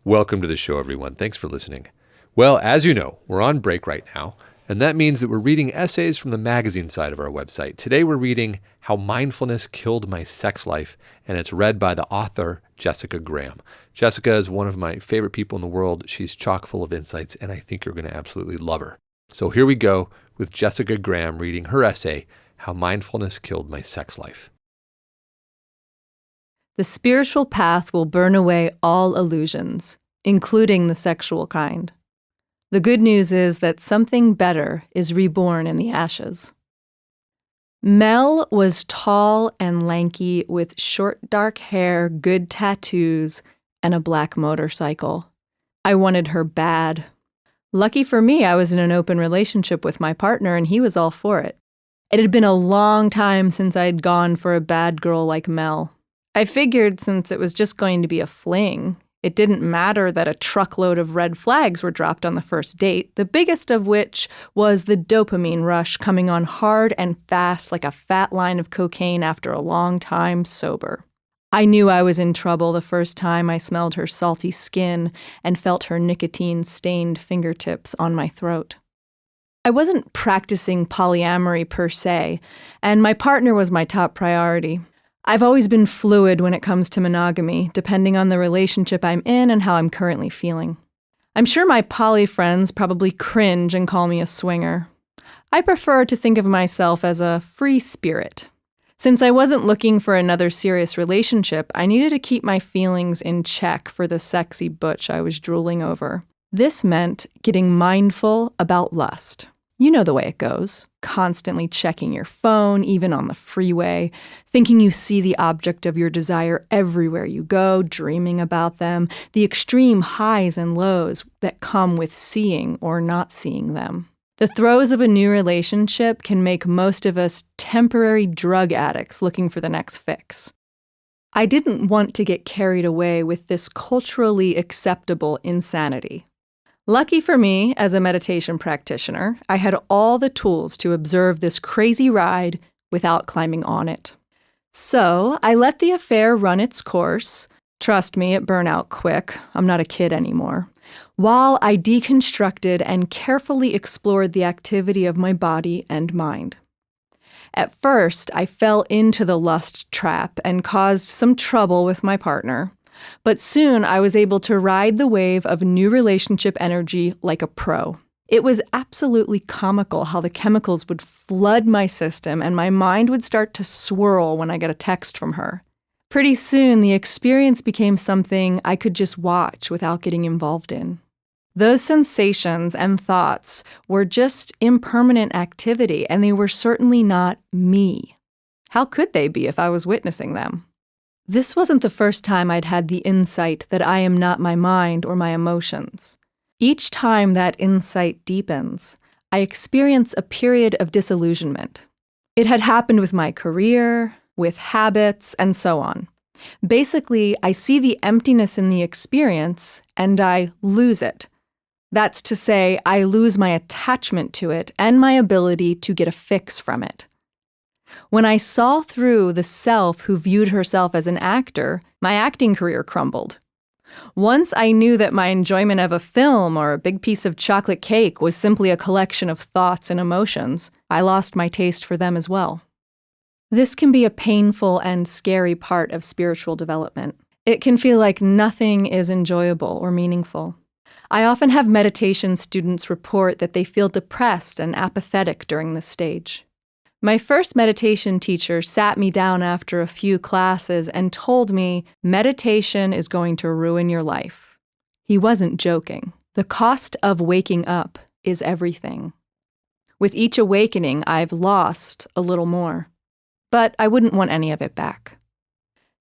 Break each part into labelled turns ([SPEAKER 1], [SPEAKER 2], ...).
[SPEAKER 1] Welcome to the show, everyone. Thanks for listening. Well, as you know, we're on break right now, and that means that we're reading essays from the magazine side of our website. Today we're reading How Mindfulness Killed My Sex Life, and it's read by the author, Jessica Graham. Jessica is one of my favorite people in the world. She's chock full of insights, and I think you're going to absolutely love her. So here we go with Jessica Graham reading her essay, How Mindfulness Killed My Sex Life.
[SPEAKER 2] The spiritual path will burn away all illusions, including the sexual kind. The good news is that something better is reborn in the ashes. Mel was tall and lanky with short dark hair, good tattoos, and a black motorcycle. I wanted her bad. Lucky for me, I was in an open relationship with my partner and he was all for it. It had been a long time since I'd gone for a bad girl like Mel. I figured since it was just going to be a fling, it didn't matter that a truckload of red flags were dropped on the first date, the biggest of which was the dopamine rush coming on hard and fast like a fat line of cocaine after a long time sober. I knew I was in trouble the first time I smelled her salty skin and felt her nicotine-stained fingertips on my throat. I wasn't practicing polyamory per se, and my partner was my top priority. I've always been fluid when it comes to monogamy, depending on the relationship I'm in and how I'm currently feeling. I'm sure my poly friends probably cringe and call me a swinger. I prefer to think of myself as a free spirit. Since I wasn't looking for another serious relationship, I needed to keep my feelings in check for the sexy butch I was drooling over. This meant getting mindful about lust. You know the way it goes. Constantly checking your phone, even on the freeway, thinking you see the object of your desire everywhere you go, dreaming about them, the extreme highs and lows that come with seeing or not seeing them. The throes of a new relationship can make most of us temporary drug addicts looking for the next fix. I didn't want to get carried away with this culturally acceptable insanity. Lucky for me, as a meditation practitioner, I had all the tools to observe this crazy ride without climbing on it. So I let the affair run its course. Trust me, it burned out quick. I'm not a kid anymore. While I deconstructed and carefully explored the activity of my body and mind. At first, I fell into the lust trap and caused some trouble with my partner. But soon I was able to ride the wave of new relationship energy like a pro. It was absolutely comical how the chemicals would flood my system and my mind would start to swirl when I got a text from her. Pretty soon, the experience became something I could just watch without getting involved in. Those sensations and thoughts were just impermanent activity, and they were certainly not me. How could they be if I was witnessing them? This wasn't the first time I'd had the insight that I am not my mind or my emotions. Each time that insight deepens, I experience a period of disillusionment. It had happened with my career, with habits, and so on. Basically, I see the emptiness in the experience, and I lose it. That's to say, I lose my attachment to it and my ability to get a fix from it. When I saw through the self who viewed herself as an actor, my acting career crumbled. Once I knew that my enjoyment of a film or a big piece of chocolate cake was simply a collection of thoughts and emotions, I lost my taste for them as well. This can be a painful and scary part of spiritual development. It can feel like nothing is enjoyable or meaningful. I often have meditation students report that they feel depressed and apathetic during this stage. My first meditation teacher sat me down after a few classes and told me, meditation is going to ruin your life. He wasn't joking. The cost of waking up is everything. With each awakening, I've lost a little more. But I wouldn't want any of it back.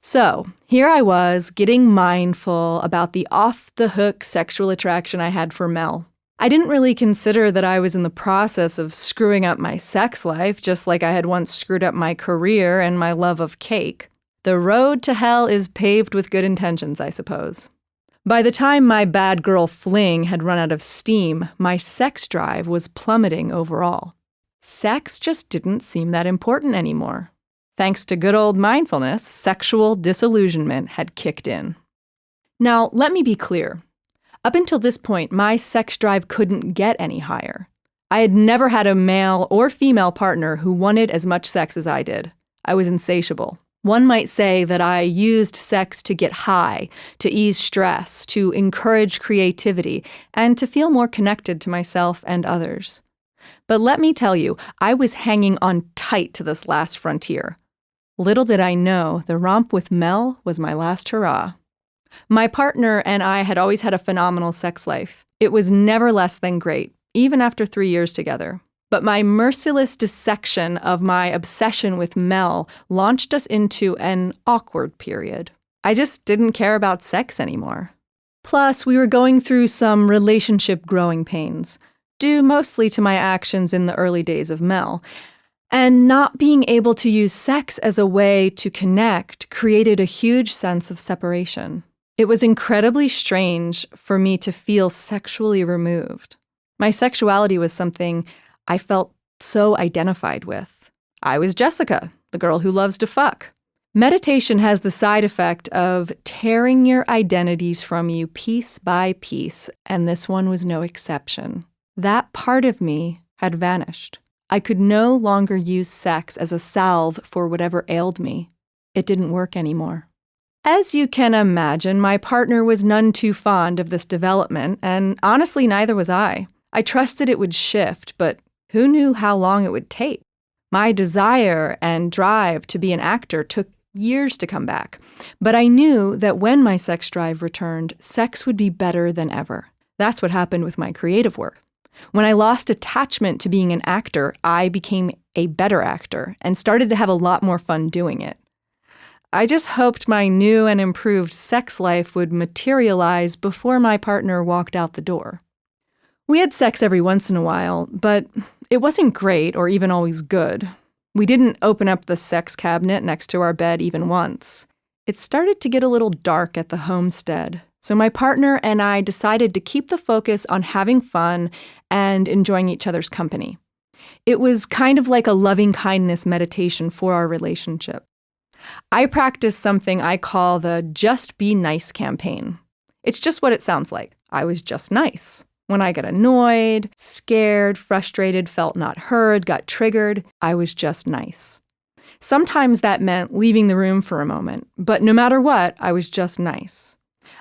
[SPEAKER 2] So, here I was, getting mindful about the off-the-hook sexual attraction I had for Mel. I didn't really consider that I was in the process of screwing up my sex life, just like I had once screwed up my career and my love of cake. The road to hell is paved with good intentions, I suppose. By the time my bad girl fling had run out of steam, my sex drive was plummeting overall. Sex just didn't seem that important anymore. Thanks to good old mindfulness, sexual disillusionment had kicked in. Now, let me be clear. Up until this point, my sex drive couldn't get any higher. I had never had a male or female partner who wanted as much sex as I did. I was insatiable. One might say that I used sex to get high, to ease stress, to encourage creativity, and to feel more connected to myself and others. But let me tell you, I was hanging on tight to this last frontier. Little did I know, the romp with Mel was my last hurrah. My partner and I had always had a phenomenal sex life. It was never less than great, even after 3 years together. But my merciless dissection of my obsession with Mel launched us into an awkward period. I just didn't care about sex anymore. Plus, we were going through some relationship growing pains, due mostly to my actions in the early days of Mel. And not being able to use sex as a way to connect created a huge sense of separation. It was incredibly strange for me to feel sexually removed. My sexuality was something I felt so identified with. I was Jessica, the girl who loves to fuck. Meditation has the side effect of tearing your identities from you piece by piece, and this one was no exception. That part of me had vanished. I could no longer use sex as a salve for whatever ailed me. It didn't work anymore. As you can imagine, my partner was none too fond of this development, and honestly, neither was I. I trusted it would shift, but who knew how long it would take? My desire and drive to be an actor took years to come back, but I knew that when my sex drive returned, sex would be better than ever. That's what happened with my creative work. When I lost attachment to being an actor, I became a better actor and started to have a lot more fun doing it. I just hoped my new and improved sex life would materialize before my partner walked out the door. We had sex every once in a while, but it wasn't great or even always good. We didn't open up the sex cabinet next to our bed even once. It started to get a little dark at the homestead, so my partner and I decided to keep the focus on having fun and enjoying each other's company. It was kind of like a loving-kindness meditation for our relationship. I practiced something I call the Just Be Nice campaign. It's just what it sounds like. I was just nice. When I got annoyed, scared, frustrated, felt not heard, got triggered, I was just nice. Sometimes that meant leaving the room for a moment, but no matter what, I was just nice.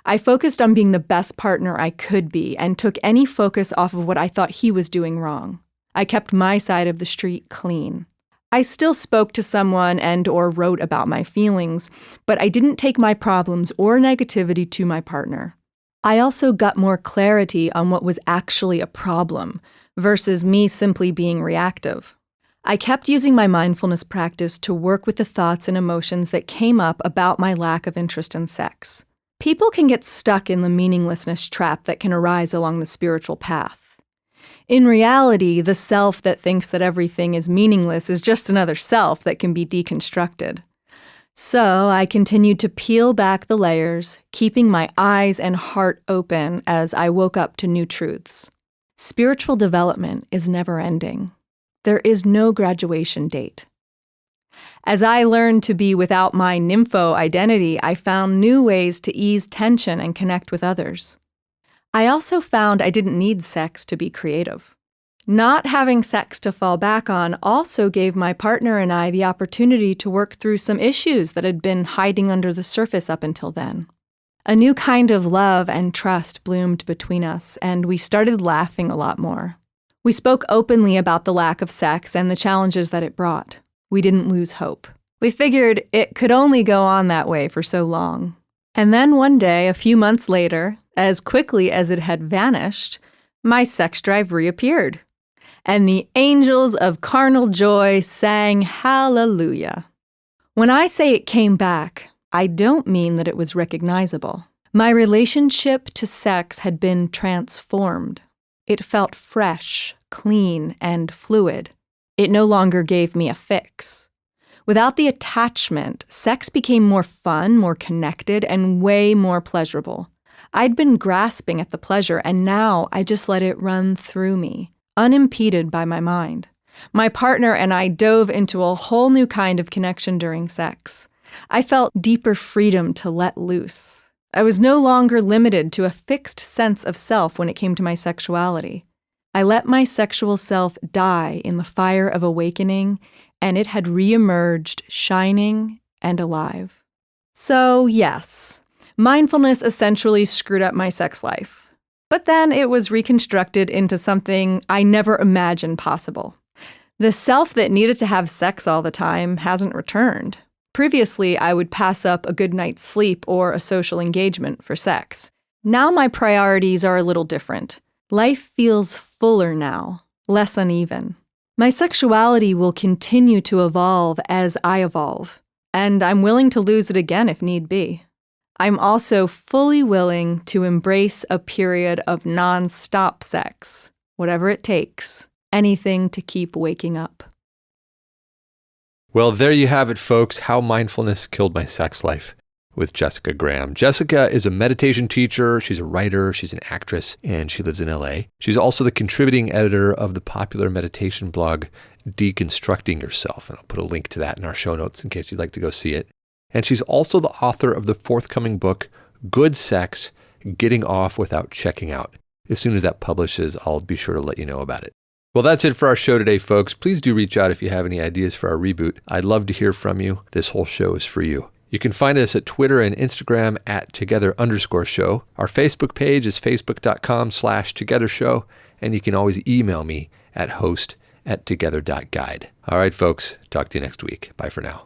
[SPEAKER 2] I focused on being the best partner I could be and took any focus off of what I thought he was doing wrong. I kept my side of the street clean. I still spoke to someone and/or wrote about my feelings, but I didn't take my problems or negativity to my partner. I also got more clarity on what was actually a problem versus me simply being reactive. I kept using my mindfulness practice to work with the thoughts and emotions that came up about my lack of interest in sex. People can get stuck in the meaninglessness trap that can arise along the spiritual path. In reality, the self that thinks that everything is meaningless is just another self that can be deconstructed. So I continued to peel back the layers, keeping my eyes and heart open as I woke up to new truths. Spiritual development is never ending. There is no graduation date. As I learned to be without my nympho identity, I found new ways to ease tension and connect with others. I also found I didn't need sex to be creative. Not having sex to fall back on also gave my partner and I the opportunity to work through some issues that had been hiding under the surface up until then. A new kind of love and trust bloomed between us, and we started laughing a lot more. We spoke openly about the lack of sex and the challenges that it brought. We didn't lose hope. We figured it could only go on that way for so long. And then one day, a few months later, as quickly as it had vanished, my sex drive reappeared. And the angels of carnal joy sang hallelujah. When I say it came back, I don't mean that it was recognizable. My relationship to sex had been transformed. It felt fresh, clean, and fluid. It no longer gave me a fix. Without the attachment, sex became more fun, more connected, and way more pleasurable. I'd been grasping at the pleasure, and now I just let it run through me, unimpeded by my mind. My partner and I dove into a whole new kind of connection during sex. I felt deeper freedom to let loose. I was no longer limited to a fixed sense of self when it came to my sexuality. I let my sexual self die in the fire of awakening, and it had reemerged, shining and alive. So, yes, mindfulness essentially screwed up my sex life. But then it was reconstructed into something I never imagined possible. The self that needed to have sex all the time hasn't returned. Previously, I would pass up a good night's sleep or a social engagement for sex. Now my priorities are a little different. Life feels fuller now, less uneven. My sexuality will continue to evolve as I evolve, and I'm willing to lose it again if need be. I'm also fully willing to embrace a period of non-stop sex, whatever it takes, anything to keep waking up.
[SPEAKER 1] Well, there you have it, folks. How Mindfulness Killed My Sex Life with Jessica Graham. Jessica is a meditation teacher, she's a writer, she's an actress, and she lives in LA. She's also the contributing editor of the popular meditation blog, Deconstructing Yourself, and I'll put a link to that in our show notes in case you'd like to go see it. And she's also the author of the forthcoming book, Good Sex, Getting Off Without Checking Out. As soon as that publishes, I'll be sure to let you know about it. Well, that's it for our show today, folks. Please do reach out if you have any ideas for our reboot. I'd love to hear from you. This whole show is for you. You can find us at Twitter and Instagram at @together_show. Our Facebook page is facebook.com/togethershow. And you can always email me at host@together.guide. All right, folks. Talk to you next week. Bye for now.